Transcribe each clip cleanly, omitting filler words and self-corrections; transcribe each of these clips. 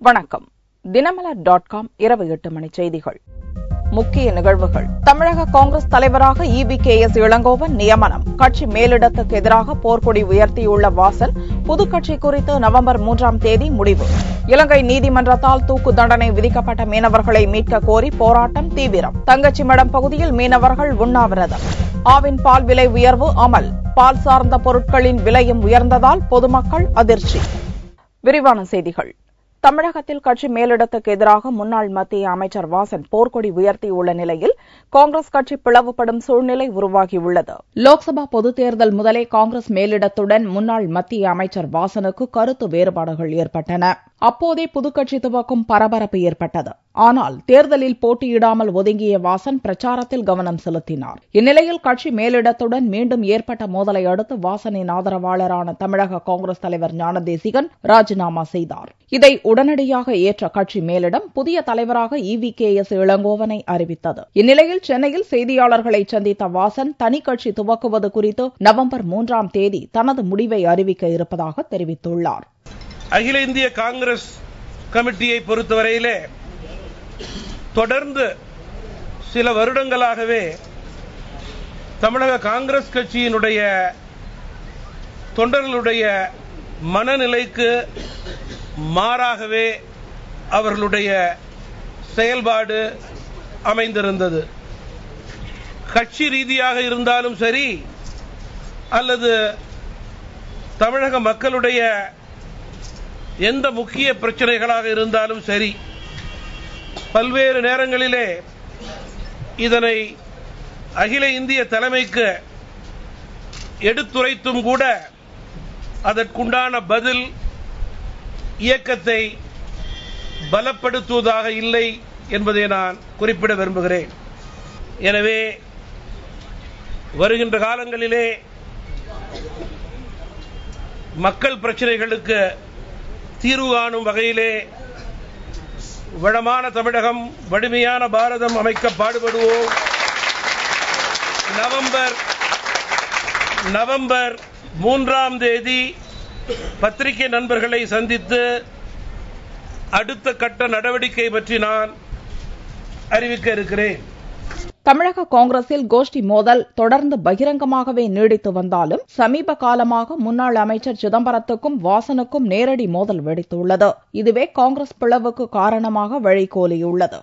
வணக்கம். தினமலர்.com இரவு 8 மணி செய்திகள். முக்கிய நிகழ்வுகள். தமிழக காங்கிரஸ் தலைவராக EVKS இளங்கோவன் நியமனம். கட்சி மேலிடத்துக்கு எதிராக போர்க்கொடி உயர்த்தியுள்ள வாசன். புதுக்கட்சி குறித்து நவம்பர் 3ஆம் தேதி முடிவு. இலங்கை நீதிமன்றத்தால் தூக்கு தண்டனை விதிக்கப்பட்ட மீனவர்களை மீட்க கோரி போராட்டம் தீவிரம். தங்கச்சிமடம் பகுதியில் மீனவர்கள் உண்ணாவிரதம். ஆவின் பால் விலை உயர்வு அமல். பால் சார்ந்த பொருட்களின் விலையும் உயர்ந்ததால் பொதுமக்கள் அதிர்ச்சி. விரிவான செய்திகள். தமிழகத்தில் கட்சி மேலிடத்துக்கு எதிராக முன்னாள் மத்திய அமைச்சர் வாசன் போர்க்கொடி உயர்த்தியுள்ள நிலையில் காங்கிரஸ் கட்சி பிளவுபடும் சூழ்நிலை உருவாகியுள்ளது. லோக்சபா பொதுத் தேர்தல் முதலே காங்கிரஸ் மேலிடத்துடன் முன்னாள் மத்திய அமைச்சர் வாசனுக்கு கருத்து வேறுபாடுகள் ஏற்பட்டன. அப்போதே புதுக்கட்சி துவக்கும் பரபரப்பு ஏற்பட்டது. ஆனால் தேர்தலில் போட்டியிடாமல் ஒதுங்கிய வாசன் பிரச்சாரத்தில் கவனம் செலுத்தினார். இந்நிலையில் கட்சி மேலிடத்துடன் மீண்டும் ஏற்பட்ட மோதலை அடுத்து வாசனின் ஆதரவாளரான தமிழக காங்கிரஸ் தலைவர் ஞானதேசிகன் ராஜினாமா செய்தார். இதை உடனடியாக ஏற்ற கட்சி மேலிடம் புதிய தலைவராக EVKS இளங்கோவனை அறிவித்தது. இந்நிலையில் சென்னையில் செய்தியாளர்களை சந்தித்த வாசன் தனி கட்சி துவக்குவது குறித்து நவம்பர் 3ஆம் தேதி தனது முடிவை அறிவிக்க இருப்பதாக தெரிவித்துள்ளார். அகில இந்திய காங்கிரஸ் கமிட்டியை பொறுத்தவரையிலே தொடர்ந்து சில வருடங்களாகவே தமிழக காங்கிரஸ் கட்சியினுடைய தொண்டர்களுடைய மனநிலைக்கு மாறாகவே அவர்களுடைய செயல்பாடு அமைந்திருந்தது. கட்சி ரீதியாக இருந்தாலும் சரி அல்லது தமிழக மக்களுடைய எந்த முக்கிய பிரச்சனைகளாக இருந்தாலும் சரி பல்வேறு நேரங்களிலே இதனை அகில இந்திய தலைமைக்கு எடுத்துரைத்தும் கூட அதற்குண்டான பதில் இயக்கத்தை பலப்படுத்துவதாக இல்லை என்பதை நான் குறிப்பிட விரும்புகிறேன். எனவே வருகின்ற காலங்களிலே மக்கள் பிரச்சனைகளுக்கு தீர்வு காணும் வகையிலே வளமான தமிழகம், வலிமையான பாரதம் அமைக்க பாடுபடுவோம். நவம்பர் 3ஆம் தேதி பத்திரிகை நண்பர்களை சந்தித்து அடுத்த கட்ட நடவடிக்கை பற்றி நான் அறிவிக்க இருக்கிறேன். தமிழக காங்கிரஸில் கோஷ்டி மோதல் தொடர்ந்து பகிரங்கமாகவே நீடித்து வந்தாலும் சமீப காலமாக முன்னாள் அமைச்சர் சிதம்பரத்துக்கும் வாசனுக்கும் நேரடி மோதல் வெடித்துள்ளது. இதுவே காங்கிரஸ் பிளவுக்கு காரணமாக வழிகோலியுள்ளது.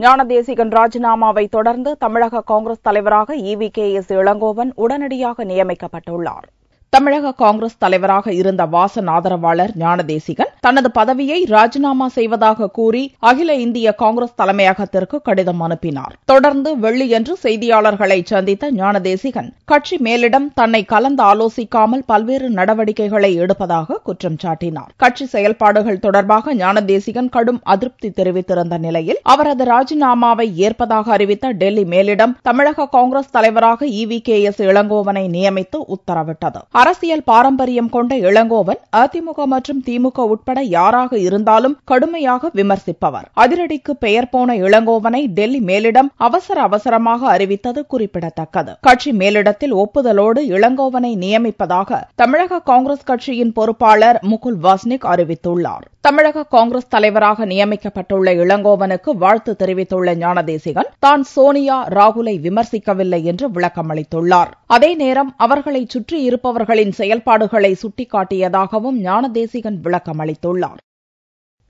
ஞானதேசிகன் ராஜினாமாவை தொடர்ந்து தமிழக காங்கிரஸ் தலைவராக EVKS இளங்கோவன் உடனடியாக நியமிக்கப்பட்டுள்ளார். தமிழக காங்கிரஸ் தலைவராக இருந்த வாசன் ஆதரவாளர் ஞானதேசிகன் தனது பதவியை ராஜினாமா செய்வதாக கூறி அகில இந்திய காங்கிரஸ் தலைமையகத்திற்கு கடிதம் அனுப்பினார். தொடர்ந்து வெள்ளியன்று செய்தியாளர்களை சந்தித்த ஞானதேசிகன் கட்சி மேலிடம் தன்னை கலந்து ஆலோசிக்காமல் பல்வேறு நடவடிக்கைகளை எடுப்பதாக குற்றம் சாட்டினார். கட்சி செயல்பாடுகள் தொடர்பாக ஞானதேசிகன் கடும் அதிருப்தி தெரிவித்திருந்த நிலையில் அவரது ராஜினாமாவை ஏற்பதாக அறிவித்த டெல்லி மேலிடம் தமிழக காங்கிரஸ் தலைவராக EVKS இளங்கோவனை நியமித்து உத்தரவிட்டது. அரசியல் பாரம்பரியம் கொண்ட இளங்கோவன் அதிமுக மற்றும் திமுக உட்பட யாராக இருந்தாலும் கடுமையாக விமர்சிப்பவர். அதிரடிக்கு பெயர் போன இளங்கோவனை டெல்லி மேலிடம் அவசரமாக அறிவித்தது குறிப்பிடத்தக்கது. கட்சி மேலிடத்தில் ஒப்புதலோடு இளங்கோவனை நியமிப்பதாக தமிழக காங்கிரஸ் கட்சியின் பொறுப்பாளர் முகுல் வாஸ்னிக் அறிவித்துள்ளார். தமிழக காங்கிரஸ் தலைவராக நியமிக்கப்பட்டுள்ள இளங்கோவனுக்கு வாழ்த்து தெரிவித்துள்ள ஞானதேசிகன் தான் சோனியா, ராகுலை விமர்சிக்கவில்லை என்று விளக்கமளித்துள்ளார். அதே நேரம் அவர்களை சுற்றியிருப்பவர்களின் செயல்பாடுகளை சுட்டிக்காட்டியதாகவும் ஞானதேசிகன் விளக்கமளித்துள்ளார்.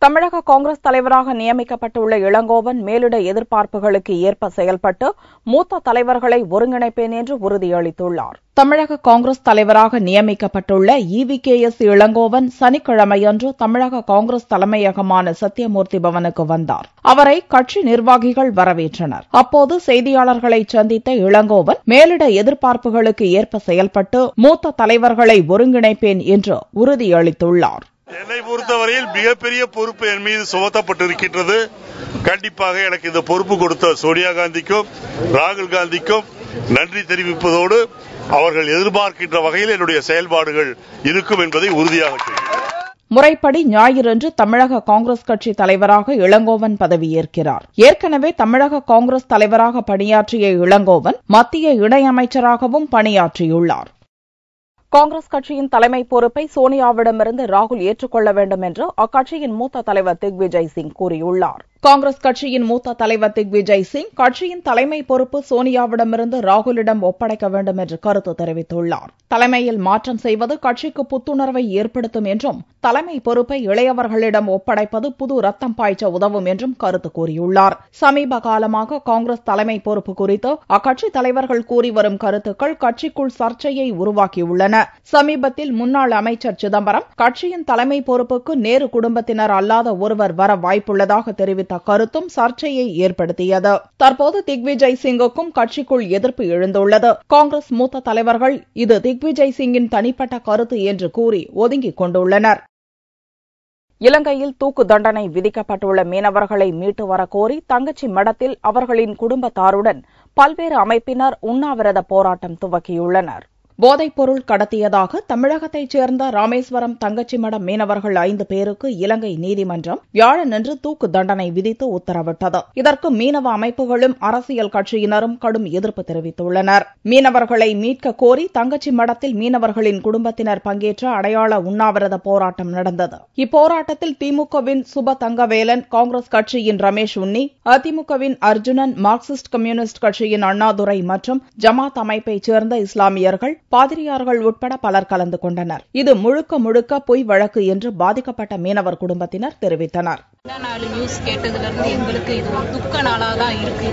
தமிழக காங்கிரஸ் தலைவராக நியமிக்கப்பட்டுள்ள இளங்கோவன் மேலிட எதிர்பார்ப்புகளுக்கு ஏற்ப செயல்பட்டு மூத்த தலைவர்களை ஒருங்கிணைப்பேன் என்று உறுதியளித்துள்ளார். தமிழக காங்கிரஸ் தலைவராக நியமிக்கப்பட்டுள்ள EVKS இளங்கோவன் சனிக்கிழமையன்று தமிழக காங்கிரஸ் தலைமையகமான சத்தியமூர்த்தி பவனுக்கு வந்தார். அவரை கட்சி நிர்வாகிகள் வரவேற்றனர். அப்போது செய்தியாளர்களை சந்தித்த இளங்கோவன் மேலிட எதிர்பார்ப்புகளுக்கு ஏற்ப செயல்பட்டு மூத்த தலைவர்களை ஒருங்கிணைப்பேன் என்று உறுதியளித்துள்ளார். என்னை பொறுத்தவரையில் மிகப்பெரிய பொறுப்பு என் மீது சுமத்தப்பட்டிருக்கின்றது. கண்டிப்பாக எனக்கு இந்த பொறுப்பு கொடுத்த சோனியா காந்திக்கும் ராகுல் காந்திக்கும் நன்றி தெரிவிப்பதோடு அவர்கள் எதிர்பார்க்கின்ற வகையில் என்னுடைய செயல்பாடுகள் இருக்கும் என்பதை உறுதியாக சொல்கிறேன். முறைப்படி ஞாயிறன்று தமிழக காங்கிரஸ் கட்சி தலைவராக இளங்கோவன் பதவியேற்கிறார். ஏற்கனவே தமிழக காங்கிரஸ் தலைவராக பணியாற்றிய இளங்கோவன் மத்திய இணையமைச்சராகவும் பணியாற்றியுள்ளார். காங்கிரஸ் கட்சியின் தலைமை பொறுப்பை சோனியாவிடமிருந்து ராகுல் ஏற்றுக்கொள்ள வேண்டும் என்று அக்கட்சியின் மூத்த தலைவர் திக்விஜய் சிங் கூறியுள்ளார். காங்கிரஸ் கட்சியின் மூத்த தலைவர் திக்விஜய் சிங் கட்சியின் தலைமை பொறுப்பு சோனியாவிடமிருந்து ராகுலிடம் ஒப்படைக்க வேண்டும் என்று கருத்து தெரிவித்துள்ளார். தலைமையில் மாற்றம் செய்வது கட்சிக்கு புத்துணர்வை ஏற்படுத்தும் என்றும் தலைமை பொறுப்பை இளையவர்களிடம் ஒப்படைப்பது புது ரத்தம் பாய்ச்ச உதவும் என்றும் கருத்து கூறியுள்ளார். சமீப காலமாக காங்கிரஸ் தலைமை பொறுப்பு குறித்து அக்கட்சி தலைவர்கள் கூறி வரும் கருத்துக்கள் கட்சிக்குள் சர்ச்சையை உருவாக்கியுள்ளன. சமீபத்தில் முன்னாள் அமைச்சர் சிதம்பரம் கட்சியின் தலைமை பொறுப்புக்கு நேரு குடும்பத்தினர் அல்லாத ஒருவர் வர வாய்ப்புள்ளதாக தெரிவித்த கருத்தும் சர்ச்சையை ஏற்படுத்தியது. தற்போது திக்விஜய் சிங்குக்கும் கட்சிக்குள் எதிர்ப்பு எழுந்துள்ளது. காங்கிரஸ் மூத்த தலைவர்கள் இது திக்விஜய் சிங்கின் தனிப்பட்ட கருத்து என்று கூறி ஒதுங்கிக் கொண்டுள்ளனர். இலங்கையில் தூக்கு தண்டனை விதிக்கப்பட்டுள்ள மீனவர்களை மீட்டு வரக்கோரி தங்கச்சி மடத்தில் அவர்களின் குடும்பத்தாருடன் பல்வேறு அமைப்பினர் உண்ணாவிரத போராட்டம் துவக்கியுள்ளனர். போதைப்பொருள் கடத்தியதாக தமிழகத்தைச் சேர்ந்த ராமேஸ்வரம் தங்கச்சிமடம் மீனவர்கள் 5 பேருக்கு இலங்கை நீதிமன்றம் வியாழனன்று தூக்கு தண்டனை விதித்து உத்தரவிட்டது. இதற்கு மீனவ அமைப்புகளும் அரசியல் கட்சியினரும் கடும் எதிர்ப்பு தெரிவித்துள்ளனர். மீனவர்களை மீட்க கோரி தங்கச்சிமடத்தில் மீனவர்களின் குடும்பத்தினர் பங்கேற்ற அடையாள உண்ணாவிரத போராட்டம் நடந்தது. இப்போராட்டத்தில் திமுகவின் சுப தங்கவேலன், காங்கிரஸ் கட்சியின் ரமேஷ் உன்னி, அதிமுகவின் அர்ஜுனன், மார்க்சிஸ்ட் கம்யூனிஸ்ட் கட்சியின் அண்ணாதுரை மற்றும் ஜமாத் அமைப்பைச் சேர்ந்த இஸ்லாமியர்கள், பாதிரியார்கள் உட்பட பலர் கலந்து கொண்டனர். இது முழுக்க முழுக்க பொய் வழக்கு என்று பாதிக்கப்பட்ட மீனவர் குடும்பத்தினர் தெரிவித்தனர். நியூஸ் கேட்டதுல இருந்து எங்களுக்கு இது ஒரு துக்க நாளா தான் இருக்கு.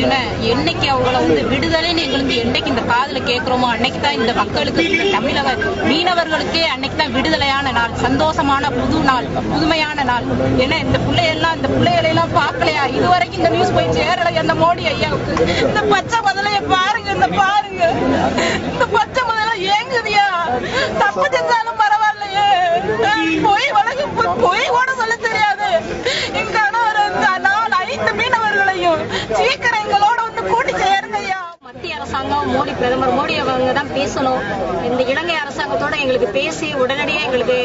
ஏன்னா என்னைக்கு அவங்கள விடுதலைன்னு எங்களுக்கு என்னைக்கு இந்த காதுல கேட்கிறோமோ அன்னைக்கு தான் இந்த மக்களுக்கு தமிழக மீனவர்களுக்கே அன்னைக்கு தான் விடுதலையான நாள், சந்தோஷமான புது நாள், புதுமையான நாள். ஏன்னா இந்த பிள்ளைகளெல்லாம் பார்க்கலையா, இதுவரைக்கும் இந்த நியூஸ் போய் சேரலை அந்த மோடி ஐயாவுக்கு. இந்த பச்சை முதலைய பாருங்க, இந்த பச்சை முதல்ல ஏங்குதியா, தப்பு செஞ்சாலும் பரவாயில்லையே, போய் வழக்கு போய் ஓட சொல்ல தெரியாது. எங்க 5 மீனவர்களையும் சீக்கிரம் எங்களோட கூட்டி சேருங்கய்யா. மத்திய அரசாங்கம் பிரதமர் மோடி அவங்க தான் பேசணும். இந்த இலங்கை அரசாங்கத்தோட எங்களுக்கு பேசி உடனடியாக எங்களுக்கு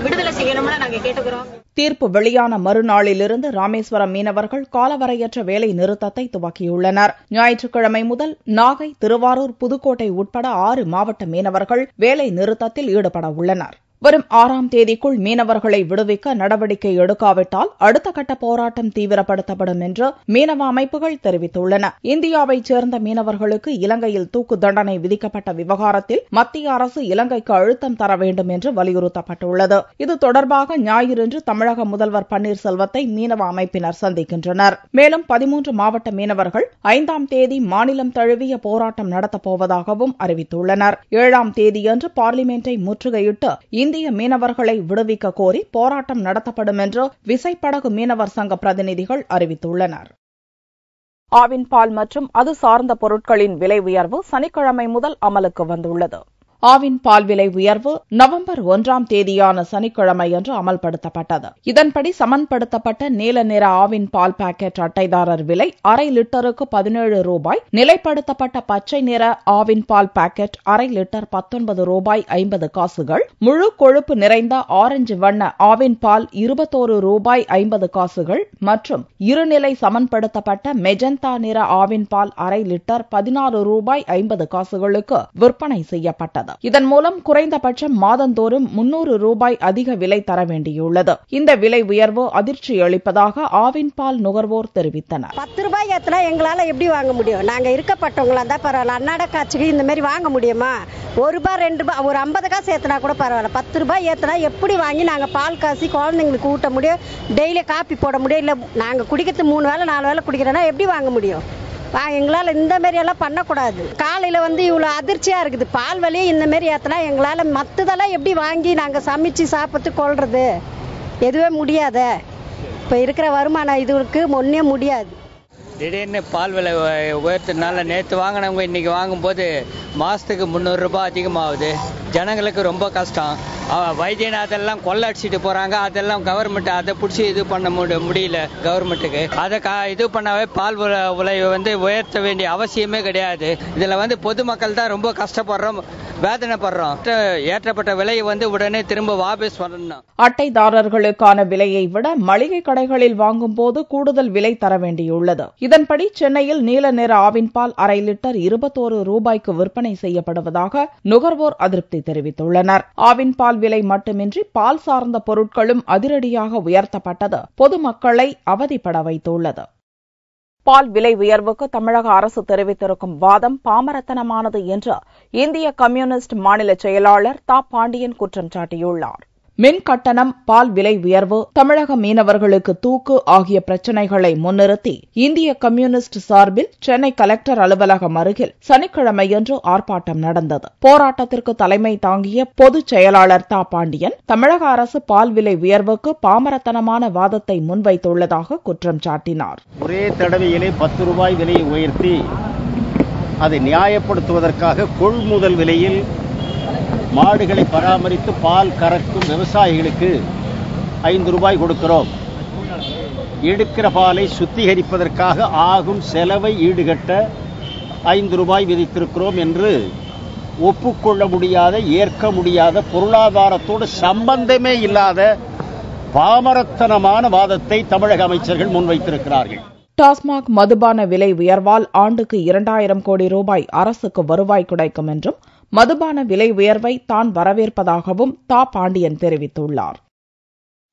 விடுதலை செய்யணும்னு நாங்க கேட்டுக்கிறோம். தீர்ப்பு வெளியான மறுநாளிலிருந்து ராமேஸ்வரம் மீனவர்கள் காலவரையற்ற வேலை நிறுத்தத்தை துவக்கியுள்ளனர். ஞாயிற்றுக்கிழமை முதல் நாகை, திருவாரூர், புதுக்கோட்டை உட்பட 6 மாவட்ட மீனவர்கள் வேலை நிறுத்தத்தில் ஈடுபட உள்ளனர். வரும் 6ஆம் தேதிக்குள் மீனவர்களை விடுவிக்க நடவடிக்கை எடுக்காவிட்டால் அடுத்த கட்ட போராட்டம் தீவிரப்படுத்தப்படும் என்று மீனவ அமைப்புகள் தெரிவித்துள்ளன. இந்தியாவைச் சேர்ந்த மீனவர்களுக்கு இலங்கையில் தூக்கு தண்டனை விதிக்கப்பட்ட விவகாரத்தில் மத்திய அரசு இலங்கைக்கு அழுத்தம் தர வேண்டும் என்று வலியுறுத்தப்பட்டுள்ளது. இது தொடர்பாக ஞாயிறன்று தமிழக முதல்வர் பன்னீர்செல்வத்தை மீனவ அமைப்பினர் சந்திக்கின்றனர். மேலும் 13 மாவட்ட மீனவர்கள் 5ஆம் தேதி மாநிலம் தழுவிய போராட்டம் நடத்தப்போவதாகவும் அறிவித்துள்ளனர். 7ஆம் தேதியன்று பார்லிமெண்டை முற்றுகையிட்டு இந்திய மீனவர்களை விடுவிக்க கோரி போராட்டம் நடத்தப்படும் என்று விசைப்படகு மீனவர் சங்க பிரதிநிதிகள் அறிவித்துள்ளனர். ஆவின் பால் மற்றும் அது சார்ந்த பொருட்களின் விலை உயர்வு சனிக்கிழமை முதல் அமலுக்கு வந்துள்ளது. ஆவின் பால் விலை உயர்வு நவம்பர் 1ஆம் தேதியான சனிக்கிழமையன்று அமல்படுத்தப்பட்டது. இதன்படி சமன்படுத்தப்பட்ட நீல நிற ஆவின் பால் பாக்கெட் அட்டைதாரர் விலை அரை லிட்டருக்கு 17 ரூபாய், நிலைப்படுத்தப்பட்ட பச்சை நிற ஆவின் பால் பாக்கெட் அரை லிட்டர் 19 ரூபாய் 50 காசுகள், முழு கொழுப்பு நிறைந்த ஆரஞ்சு வண்ண ஆவின் பால் 21 ரூபாய் 50 காசுகள் மற்றும் இருநிலை சமன்படுத்தப்பட்ட மெஜந்தா நிற ஆவின் பால் அரை லிட்டர் 16 ரூபாய் 50 காசுகளுக்கு விற்பனை செய்யப்பட்டது. இதன் மூலம் குறைந்தபட்சம் மாதந்தோறும் 300 ரூபாய் அதிக விலை தர வேண்டியுள்ளது. இந்த விலை உயர்வு அதிர்ச்சி அளிப்பதாக ஆவின் பால் நுகர்வோர் தெரிவித்தனர். 10 ரூபாய் ஏத்தனா எங்களால எப்படி வாங்க முடியும்? நாங்க இருக்கப்பட்டவங்களா தான் பரவாயில்ல. அன்னாட காட்சிக்கு இந்த மாதிரி வாங்க முடியுமா? 1 ரூபாய் 2 ரூபாய் ஒரு 50 காசு ஏத்தனா கூட பரவாயில்ல. 10 ரூபாய் ஏத்தனா எப்படி வாங்கி நாங்க பால் காசி குழந்தைங்களுக்கு ஊட்ட முடியும்? டெய்லி காப்பி போட முடியும்? இல்ல நாங்க குடிக்கிறது 3 வேளை 4 வேளை குடிக்கிறோன்னா எப்படி வாங்க முடியும்? எங்களால் இந்த மாரி எல்லாம் பண்ணக்கூடாது. காலையில் இவ்வளோ அதிர்ச்சியாக இருக்குது. பால் விலையே இந்த மாரி ஏற்றினா எங்களால் மற்றதெல்லாம் எப்படி வாங்கி நாங்கள் சமைச்சு சாப்பிட்டு கொள்வது? எதுவே முடியாத. இப்போ இருக்கிற வருமானம் இதுக்கு ஒன்றே முடியாது. திடீர்னு பால் விலை உயர்த்ததுனால நேற்று வாங்கினவங்க இன்னைக்கு வாங்கும்போது மாதத்துக்கு 300 ரூபாய் அதிகமாகுது. ஜனங்களுக்கு ரொம்ப கஷ்டம். வைத்தியநாதெல்லாம் கொள்ளை அடிச்சுட்டு போகிறாங்க. அதெல்லாம் கவர்மெண்ட் அதை பிடிச்சி இது பண்ண முடியல. கவர்மெண்ட்டுக்கு அதை இது பண்ணவே பால் விலை உயர்த்த வேண்டிய அவசியமே கிடையாது. இதில் பொதுமக்கள் தான் ரொம்ப கஷ்டப்படுறோம், வேதனைப்படுறோம். ஏற்றப்பட்ட விலையை உடனே திரும்ப வாபஸ் வரணும். அட்டைதாரர்களுக்கான விலையை விட மளிகை கடைகளில் வாங்கும் போது கூடுதல் விலை தர வேண்டியுள்ளது. இதன்படி சென்னையில் நீல நிற ஆவின் பால் அரை லிட்டர் 21 ரூபாய்க்கு விற்பனை செய்யப்படுவதாக நுகர்வோர் அதிருப்தி தெரிவித்துள்ளனர். ஆவின் பால் விலை மட்டுமின்றி பால் சார்ந்த பொருட்களும் அதிரடியாக உயர்த்தப்பட்டது பொதுமக்களை அவதிப்பட வைத்துள்ளது. பால் விலை உயர்வுக்கு தமிழக அரசு தெரிவித்திருக்கும் வாதம் பாமரத்தனமானது என்று இந்திய கம்யூனிஸ்ட் மாநில செயலாளர் தா. பாண்டியன் குற்றம் சாட்டியுள்ளார். மின் கட்டணம், பால் விலை உயர்வு, தமிழக மீனவர்களுக்கு தூக்கு ஆகிய பிரச்சினைகளை முன்னிறுத்தி இந்திய கம்யூனிஸ்ட் சார்பில் சென்னை கலெக்டர் அலுவலகம் அருகில் சனிக்கிழமையன்று ஆர்ப்பாட்டம் நடந்தது. போராட்டத்திற்கு தலைமை தாங்கிய பொதுச் செயலாளர் தா. பாண்டியன் தமிழக அரசு பால் விலை உயர்வுக்கு பாமரத்தனமான வாதத்தை முன்வைத்துள்ளதாக குற்றம் சாட்டினார். ஒரே தடவையிலே 10 ரூபாய் விலையை உயர்த்தி அதை நியாயப்படுத்துவதற்காக கொள்முதல் விலையில் மாடுகளை பராமரித்து பால் கறக்கும் விவசாயிகளுக்கு 5 ரூபாய் கொடுக்கிறோம். எடுக்கிற பாலை சுத்திகரிப்பதற்காக ஆகும் செலவை ஈடுகட்ட 5 ரூபாய் விதித்திருக்கிறோம் என்று ஒப்புக்கொள்ள முடியாத, ஏற்க முடியாத, பொருளாதாரத்தோடு சம்பந்தமே இல்லாத பாமரத்தனமான வாதத்தை தமிழக அமைச்சர்கள் முன்வைத்திருக்கிறார்கள். டாஸ்மாக் மதுபான விலை உயர்வால் ஆண்டுக்கு 2000 கோடி ரூபாய் அரசுக்கு வருவாய் கிடைக்கும் என்றும் மதுபான விலை உயர்வை தான் வரவேற்பதாகவும் தா. பாண்டியன் தெரிவித்துள்ளார்.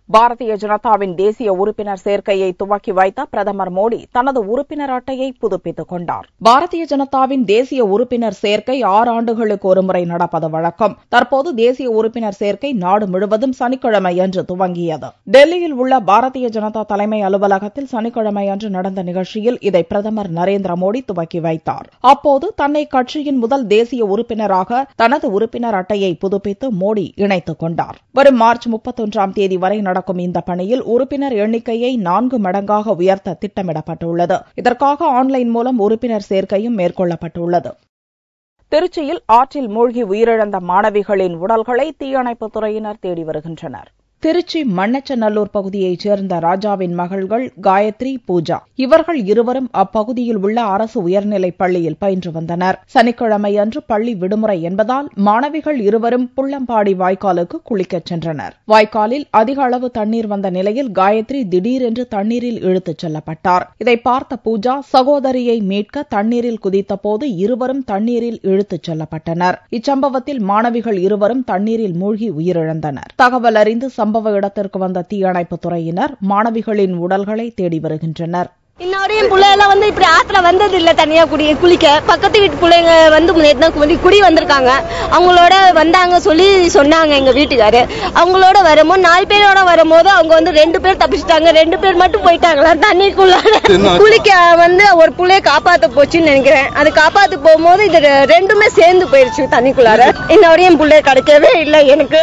பாரதிய ஜனதாவின் தேசிய உறுப்பினர் சேர்க்கையை துவக்கி வைத்த பிரதமர் மோடி தனது உறுப்பினர் அட்டையை புதுப்பித்துக் கொண்டார். பாரதிய ஜனதாவின் தேசிய உறுப்பினர் சேர்க்கை 6 ஆண்டுகளுக்கு ஒருமுறை நடப்பது வழக்கம். தற்போது தேசிய உறுப்பினர் சேர்க்கை நாடு முழுவதும் சனிக்கிழமையன்று துவங்கியது. டெல்லியில் உள்ள பாரதிய ஜனதா தலைமை அலுவலகத்தில் சனிக்கிழமையன்று நடந்த நிகழ்ச்சியில் இதை பிரதமர் நரேந்திர மோடி துவக்கி வைத்தார். அப்போது தன்னை கட்சியின் முதல் தேசிய உறுப்பினராக தனது உறுப்பினர் அட்டையை புதுப்பித்து மோடி இணைத்துக் கொண்டார். வரும் மார்ச் 31ஆம் தேதி வரை நடக்கும் இந்த பணியில் உறுப்பினர் எண்ணிக்கையை 4 மடங்காக உயர்த்த திட்டமிடப்பட்டுள்ளது. இதற்காக ஆன்லைன் மூலம் உறுப்பினர் சேர்க்கையும் மேற்கொள்ளப்பட்டுள்ளது. திருச்சியில் ஆற்றில் மூழ்கி உயிரிழந்த மாணவிகளின் உடல்களை தீயணைப்புத் துறையினர் தேடி வருகின்றனர். திருச்சி மண்ணச்சநல்லூர் பகுதியைச் சேர்ந்த ராஜாவின் மகள்கள் காயத்ரி, பூஜா. இவர்கள் இருவரும் அப்பகுதியில் உள்ள அரசு உயர்நிலைப் பள்ளியில் பயின்று வந்தனர். சனிக்கிழமையன்று பள்ளி விடுமுறை என்பதால் மாணவிகள் இருவரும் புள்ளம்பாடி வாய்க்காலுக்கு குளிக்கச் சென்றனர். வாய்க்காலில் அதிக அளவு தண்ணீர் வந்த நிலையில் காயத்ரி திடீரென்று தண்ணீரில் இழுத்துச் செல்லப்பட்டார். இதை பார்த்த பூஜா சகோதரியை மீட்க தண்ணீரில் குதித்தபோது இருவரும் தண்ணீரில் இழுத்துச் செல்லப்பட்டனர். இச்சம்பவத்தில் மாணவிகள் இருவரும் தண்ணீரில் மூழ்கி உயிரிழந்தனர். தகவல் அறிந்து சம்பவ இடத்திற்கு வந்த தீயணைப்புத் துறையினர் மாணவிகளின் உடல்களை தேடி வருகின்றனர். இன்னொரு பிள்ளைலாம் இப்படி ஆத்துல வந்தது இல்ல, தனியா குளிக்க. பக்கத்து வீட்டு பிள்ளைங்க குடி வந்திருக்காங்க. அவங்களோட வந்தாங்க சொல்லி சொன்னாங்க எங்க வீட்டுக்காரு. அவங்களோட வரும்போது 4 பேரோட வரும்போது அவங்க 2 பேர் தப்பிச்சுட்டாங்க, 2 பேர் மட்டும் போயிட்டாங்களா தண்ணிக்குள்ள. குளிக்க ஒரு பிள்ளைய காப்பாத்த போச்சுன்னு நினைக்கிறேன். அது காப்பாத்து போகும்போது இது 2மே சேர்ந்து போயிருச்சு தண்ணிக்குள்ளார. இன்னொரு பிள்ளைய கிடைக்கவே இல்லை எனக்கு.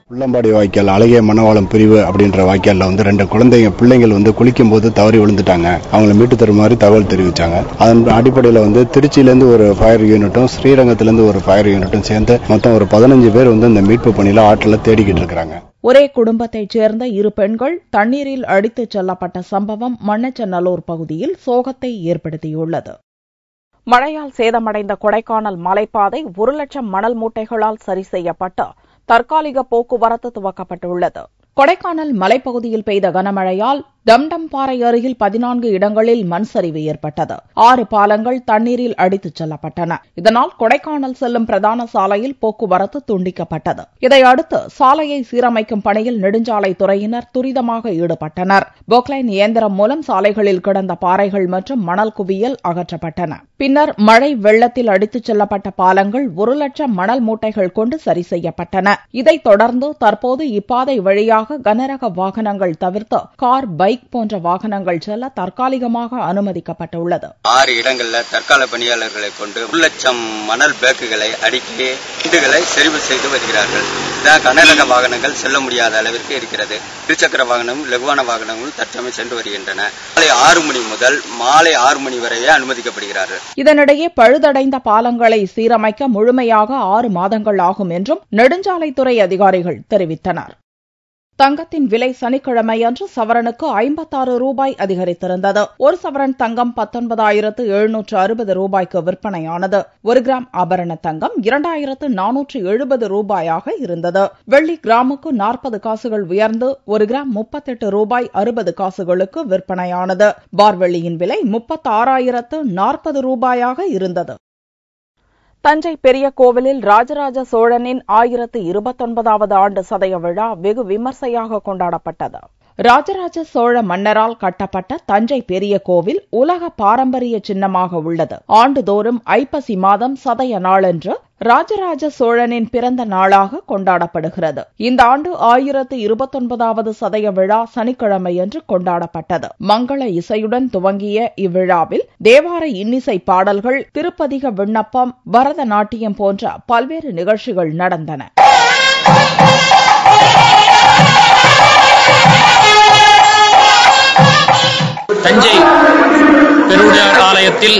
புள்ளம்பாடி வாய்க்கால் அழகிய மணவாளம் பிரிவு அப்படின்ற வாய்க்கால்ல 2 பிள்ளைங்கள் குளிக்கும் போது தவறி விழுந்துட்டாங்க. அவங்களை மீட்டு தருமாறு தகவல் தெரிவிச்சாங்க. அதன் அடிப்படையில் திருச்சியிலிருந்து ஒரு ஃபயர் யூனிட்டும் ஸ்ரீரங்கத்திலிருந்து ஒரு ஃபயர் யூனிட்டும் சேர்ந்து மொத்தம் ஒரு 15 பேர் இந்த மீட்பு பணியில ஆற்றில் தேடிக்கிட்டு இருக்காங்க. ஒரே குடும்பத்தைச் சேர்ந்த 2 பெண்கள் தண்ணீரில் அடித்துச் செல்லப்பட்ட சம்பவம் மண்ணச்சநல்லூர் பகுதியில் சோகத்தை ஏற்படுத்தியுள்ளது. மழையால் சேதமடைந்த கொடைக்கானல் மலைப்பாதை 1 லட்சம் மணல் மூட்டைகளால் சரி செய்யப்பட்டு தற்காலிக போக்குவரத்து துவக்கப்பட்டுள்ளது. கொடைக்கானல் மலைப்பகுதியில் பெய்த கனமழையால் டம்டம் பாறை அருகில் 14 இடங்களில் மண் சரிவு ஏற்பட்டது. 6 பாலங்கள் தண்ணீரில் அடித்துச் செல்லப்பட்டன. இதனால் கொடைக்கானல் செல்லும் பிரதான சாலையில் போக்குவரத்து துண்டிக்கப்பட்டது. இதையடுத்து சாலையை சீரமைக்கும் பணியில் நெடுஞ்சாலைத்துறையினர் துரிதமாக ஈடுபட்டனர். பொக்லைன் இயந்திரம் மூலம் சாலைகளில் கிடந்த பாறைகள் மற்றும் மணல் குவியல் அகற்றப்பட்டன. பின்னர் மழை வெள்ளத்தில் அடித்துச் செல்லப்பட்ட பாலங்கள் 1 லட்சம் மணல் மூட்டைகள் கொண்டு சரி செய்யப்பட்டன. இதைத் தொடர்ந்து தற்போது இப்பாதை வழியாக கனரக வாகனங்கள் தவிர்த்து கார், பைக் போன்ற வாகனங்கள் செல்ல தற்காலிகமாக அனுமதிக்கப்பட்டுள்ளது. 6 இடங்களில் தற்கால பணியாளர்களை கொண்டு 1 லட்சம் மணல் பேக்குகளை அடுக்கி வீடுகளை சரிவு செய்து வருகிறார்கள். கனரக வாகனங்கள் செல்ல முடியாத அளவிற்கு இருக்கிறது. இருசக்கர வாகனமும் லகுவான வாகனங்களும் தற்சமயம் சென்று வருகின்றன. காலை 6 மணி முதல் மாலை 6 மணி வரையே அனுமதிக்கப்படுகிறார்கள். இதனிடையே பழுதடைந்த பாலங்களை சீரமைக்க முழுமையாக 6 மாதங்கள் ஆகும் என்றும் நெடுஞ்சாலைத்துறை அதிகாரிகள் தெரிவித்தனர். தங்கத்தின் விலை சனிக்கிழமையன்று சவரனுக்கு 56 ரூபாய் அதிகரித்திருந்தது. 1 சவரன் தங்கம் 19,760 ரூபாய்க்கு விற்பனையானது. 1 கிராம் ஆபரண தங்கம் 2,470 ரூபாயாக இருந்தது. வெள்ளி கிராமுக்கு 40 காசுகள் உயர்ந்து 1 கிராம் 38 ரூபாய் 60 காசுகளுக்கு விற்பனையானது. பார் வெள்ளியின் விலை 36,040 ரூபாயாக இருந்தது. தஞ்சை பெரிய கோவிலில் ராஜராஜ சோழனின் 1029வது ஆண்டு சதய விழா வெகு விமர்சையாக கொண்டாடப்பட்டது. ராஜராஜ சோழ மன்னரால் கட்டப்பட்ட தஞ்சை பெரிய கோவில் உலக பாரம்பரிய சின்னமாக உள்ளது. ஆண்டுதோறும் ஐப்பசி மாதம் சதய நாளன்று ராஜராஜ சோழனின் பிறந்த நாளாக கொண்டாடப்படுகிறது. இந்த ஆண்டு 1029வது சதய விழா சனிக்கிழமையன்று கொண்டாடப்பட்டது. மங்கள இசையுடன் துவங்கிய இவ்விழாவில் தேவார இன்னிசை பாடல்கள், திருப்பதிக விண்ணப்பம், பரதநாட்டியம் போன்ற பல்வேறு நிகழ்ச்சிகள் நடந்தன. தஞ்சை பெருவுடையார் ஆலயத்தில்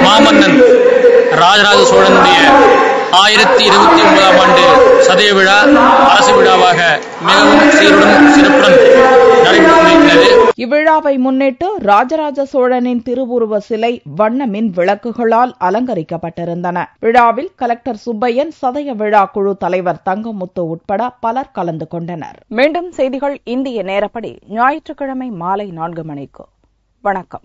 மாமன்னன் ராஜராஜ சோழனுடைய 1029ஆம் ஆண்டு சதய விழா அரசு விழாவாக மிகவும் சீருடன் சிறப்புடன் நடைபெற்றது. இவ்விழாவை முன்னிட்டு ராஜராஜ சோழனின் திருவுருவ சிலை வண்ண மின் விளக்குகளால் அலங்கரிக்கப்பட்டிருந்தன. விழாவில் கலெக்டர் சுப்பையன், சதய விழா குழு தலைவர் தங்கமுத்து உட்பட பலர் கலந்து கொண்டனர். மீண்டும் செய்திகள் இந்திய நேரப்படி ஞாயிற்றுக்கிழமை மாலை 4 மணிக்கு. வணக்கம்.